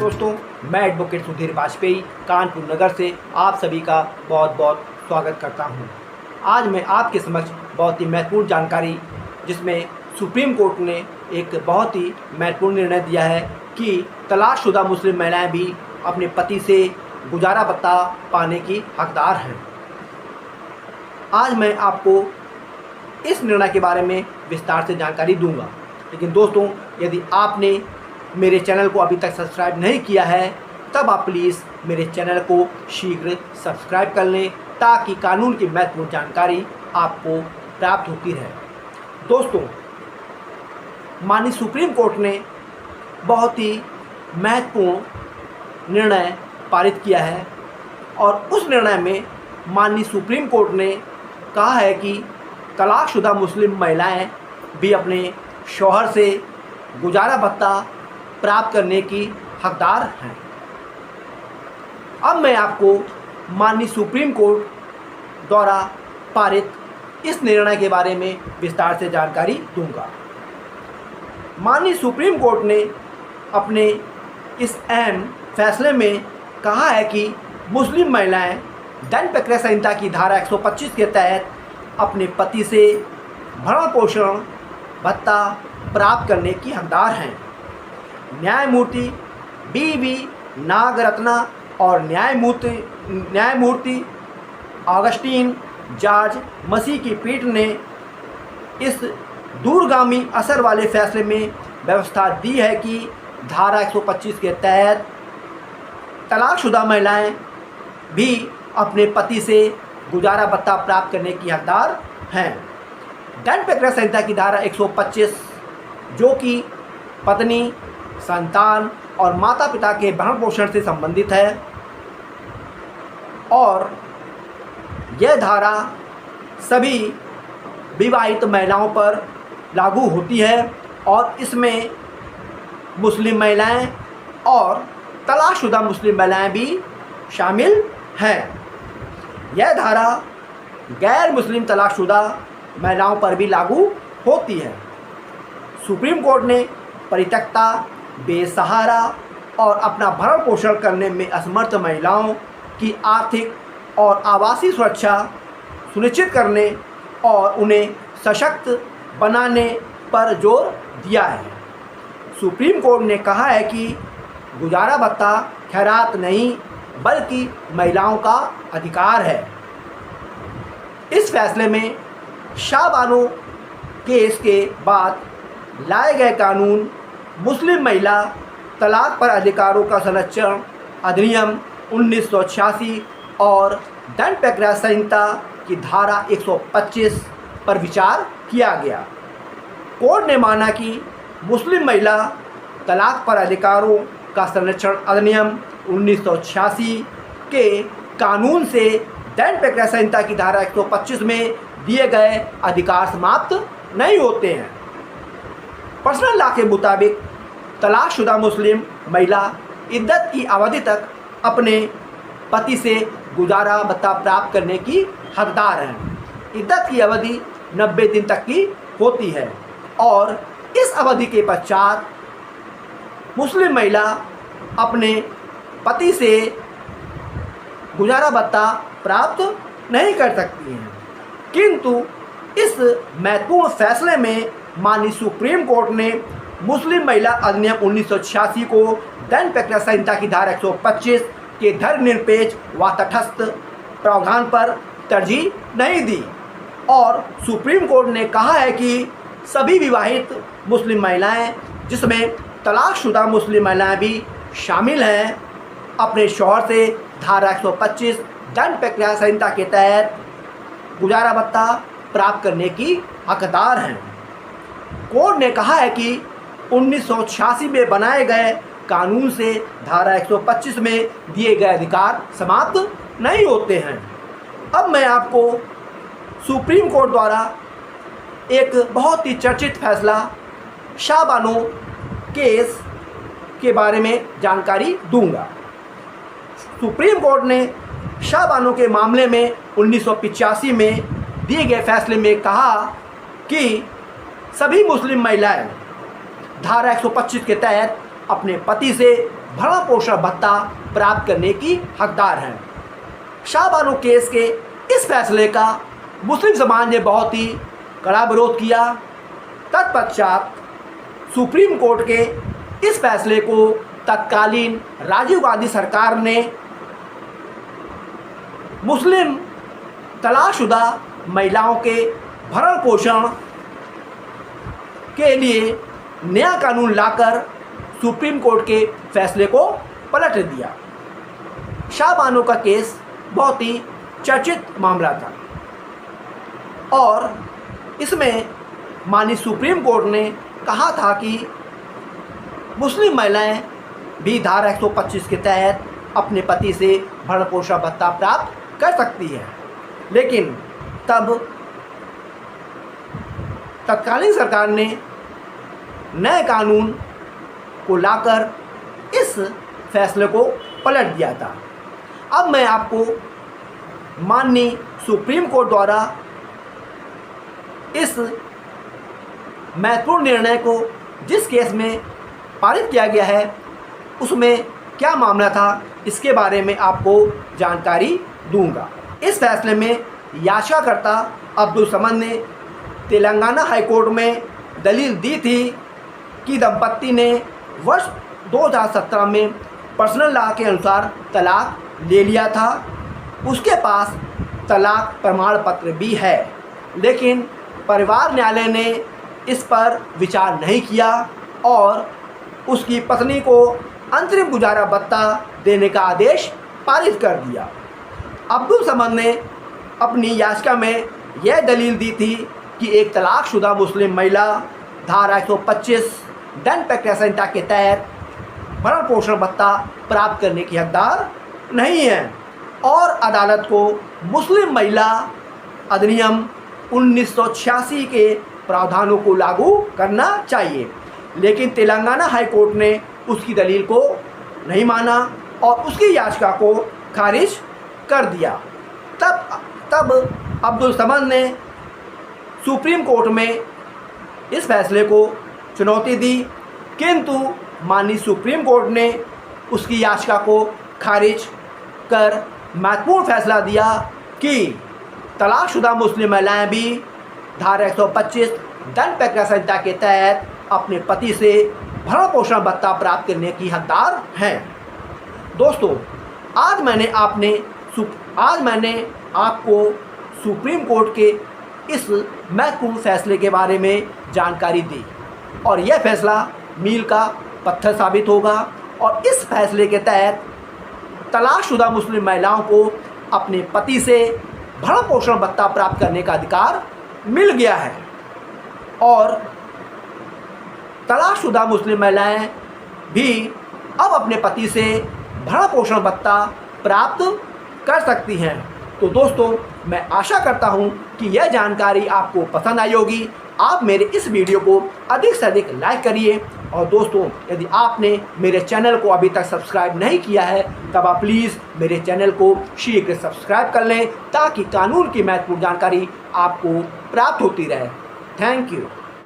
दोस्तों, मैं एडवोकेट सुधीर वाजपेयी कानपुर नगर से आप सभी का बहुत बहुत स्वागत करता हूं। आज मैं आपके समक्ष बहुत ही महत्वपूर्ण जानकारी, जिसमें सुप्रीम कोर्ट ने एक बहुत ही महत्वपूर्ण निर्णय दिया है कि तलाकशुदा मुस्लिम महिलाएं भी अपने पति से गुजारा भत्ता पाने की हकदार हैं। आज मैं आपको इस निर्णय के बारे में विस्तार से जानकारी दूंगा। लेकिन दोस्तों, यदि आपने मेरे चैनल को अभी तक सब्सक्राइब नहीं किया है, तब आप प्लीज़ मेरे चैनल को शीघ्र सब्सक्राइब कर लें, ताकि कानून की महत्वपूर्ण जानकारी आपको प्राप्त होती रहे। दोस्तों, माननीय सुप्रीम कोर्ट ने बहुत ही महत्वपूर्ण निर्णय पारित किया है और उस निर्णय में माननीय सुप्रीम कोर्ट ने कहा है कि तलाकशुदा मुस्लिम महिलाएं भी अपने शौहर से गुजारा भत्ता प्राप्त करने की हकदार हैं। अब मैं आपको माननीय सुप्रीम कोर्ट द्वारा पारित इस निर्णय के बारे में विस्तार से जानकारी दूंगा। माननीय सुप्रीम कोर्ट ने अपने इस अहम फैसले में कहा है कि मुस्लिम महिलाएं दंड प्रक्रिया संहिता की धारा 125 के तहत अपने पति से भरण पोषण भत्ता प्राप्त करने की हकदार हैं। न्यायमूर्ति बी नागरत्ना और न्यायमूर्ति ऑगस्टीन जॉर्ज मसी की पीठ ने इस दूरगामी असर वाले फैसले में व्यवस्था दी है कि धारा 125 के तहत तलाकशुदा महिलाएं भी अपने पति से गुजारा भत्ता प्राप्त करने की हकदार हैं। दंड प्रक्रिया संहिता की धारा 125, जो कि पत्नी, संतान और माता पिता के भरण पोषण से संबंधित है, और यह धारा सभी विवाहित महिलाओं पर लागू होती है और इसमें मुस्लिम महिलाएं और तलाकशुदा मुस्लिम महिलाएं भी शामिल हैं। यह धारा गैर मुस्लिम तलाकशुदा महिलाओं पर भी लागू होती है। सुप्रीम कोर्ट ने परित्यक्ता, बेसहारा और अपना भरण पोषण करने में असमर्थ महिलाओं की आर्थिक और आवासीय सुरक्षा सुनिश्चित करने और उन्हें सशक्त बनाने पर जोर दिया है। सुप्रीम कोर्ट ने कहा है कि गुजारा भत्ता खैरात नहीं, बल्कि महिलाओं का अधिकार है। इस फैसले में शाहबानो केस के बाद लाए गए कानून मुस्लिम महिला तलाक पर अधिकारों का संरक्षण अधिनियम 1986 और दंड प्रक्रिया संहिता की धारा 125 पर विचार किया गया। कोर्ट ने माना कि मुस्लिम महिला तलाक पर अधिकारों का संरक्षण अधिनियम 1986 के कानून से दंड प्रक्रिया संहिता की धारा 125 में दिए गए अधिकार समाप्त नहीं होते हैं। पर्सनल लॉ के मुताबिक तलाकशुदा मुस्लिम महिला इद्दत की अवधि तक अपने पति से गुजारा भत्ता प्राप्त करने की हकदार हैं। इद्दत की अवधि 90 दिन तक की होती है और इस अवधि के पश्चात मुस्लिम महिला अपने पति से गुजारा भत्ता प्राप्त नहीं कर सकती हैं। किंतु इस महत्वपूर्ण फैसले में माननीय सुप्रीम कोर्ट ने मुस्लिम महिला अधिनियम 1986 को दंड प्रक्रिया संहिता की धारा 125 के धर्मनिरपेक्ष व तटस्थ प्रावधान पर तरजीह नहीं दी और सुप्रीम कोर्ट ने कहा है कि सभी विवाहित मुस्लिम महिलाएं, जिसमें तलाकशुदा मुस्लिम महिलाएं भी शामिल हैं, अपने शौहर से धारा 125 दंड प्रक्रिया संहिता के तहत गुजारा भत्ता प्राप्त करने की हकदार हैं। कोर्ट ने कहा है कि 1986 में बनाए गए कानून से धारा 125 में दिए गए अधिकार समाप्त नहीं होते हैं। अब मैं आपको सुप्रीम कोर्ट द्वारा एक बहुत ही चर्चित फैसला शाहबानो केस के बारे में जानकारी दूंगा। सुप्रीम कोर्ट ने शाहबानो के मामले में 1985 में दिए गए फैसले में कहा कि सभी मुस्लिम महिलाएं धारा 125 के तहत अपने पति से भरण पोषण भत्ता प्राप्त करने की हकदार हैं। शाहबानो केस के इस फैसले का मुस्लिम समाज ने बहुत ही कड़ा विरोध किया। तत्पश्चात सुप्रीम कोर्ट के इस फैसले को तत्कालीन राजीव गांधी सरकार ने मुस्लिम तलाकशुदा महिलाओं के भरण पोषण के लिए नया कानून लाकर सुप्रीम कोर्ट के फैसले को पलट दिया। शाहबानो का केस बहुत ही चर्चित मामला था और इसमें माननीय सुप्रीम कोर्ट ने कहा था कि मुस्लिम महिलाएं भी धारा 125 के तहत अपने पति से भरण पोषण भत्ता प्राप्त कर सकती है। लेकिन तब तत्कालीन सरकार ने नए कानून को लाकर इस फैसले को पलट दिया था। अब मैं आपको माननीय सुप्रीम कोर्ट द्वारा इस महत्वपूर्ण निर्णय को जिस केस में पारित किया गया है उसमें क्या मामला था इसके बारे में आपको जानकारी दूंगा। इस फैसले में याचिकाकर्ता अब्दुल समद ने तेलंगाना हाई कोर्ट में दलील दी थी कि दंपत्ति ने वर्ष 2017 में पर्सनल लॉ के अनुसार तलाक ले लिया था। उसके पास तलाक प्रमाण पत्र भी है, लेकिन परिवार न्यायालय ने इस पर विचार नहीं किया और उसकी पत्नी को अंतरिम गुजारा भत्ता देने का आदेश पारित कर दिया। अब्दुल समद ने अपनी याचिका में यह दलील दी थी कि एक तलाकशुदा मुस्लिम महिला धारा 125 दंड प्रक्रिया संहिता के तहत भरण पोषण भत्ता प्राप्त करने की हकदार नहीं है और अदालत को मुस्लिम महिला अधिनियम 1986 के प्रावधानों को लागू करना चाहिए। लेकिन तेलंगाना हाई कोर्ट ने उसकी दलील को नहीं माना और उसकी याचिका को खारिज कर दिया। तब अब्दुल समद ने सुप्रीम कोर्ट में इस फैसले को चुनौती दी, किंतु माननीय सुप्रीम कोर्ट ने उसकी याचिका को खारिज कर महत्वपूर्ण फैसला दिया कि तलाकशुदा मुस्लिम महिलाएं भी धारा 125 दंड प्रक्रिया संहिता के तहत अपने पति से भरण पोषण भत्ता प्राप्त करने की हकदार हैं। दोस्तों, आज मैंने आपको सुप्रीम कोर्ट के इस महत्वपूर्ण फैसले के बारे में जानकारी दी और यह फैसला मील का पत्थर साबित होगा और इस फैसले के तहत तलाकशुदा मुस्लिम महिलाओं को अपने पति से भरण पोषण भत्ता प्राप्त करने का अधिकार मिल गया है और तलाकशुदा मुस्लिम महिलाएं भी अब अपने पति से भरण पोषण भत्ता प्राप्त कर सकती हैं। तो दोस्तों, मैं आशा करता हूं कि यह जानकारी आपको पसंद आई होगी। आप मेरे इस वीडियो को अधिक से अधिक लाइक करिए और दोस्तों, यदि आपने मेरे चैनल को अभी तक सब्सक्राइब नहीं किया है तब आप प्लीज़ मेरे चैनल को शीघ्र सब्सक्राइब कर लें ताकि कानून की महत्वपूर्ण जानकारी आपको प्राप्त होती रहे। Thank you.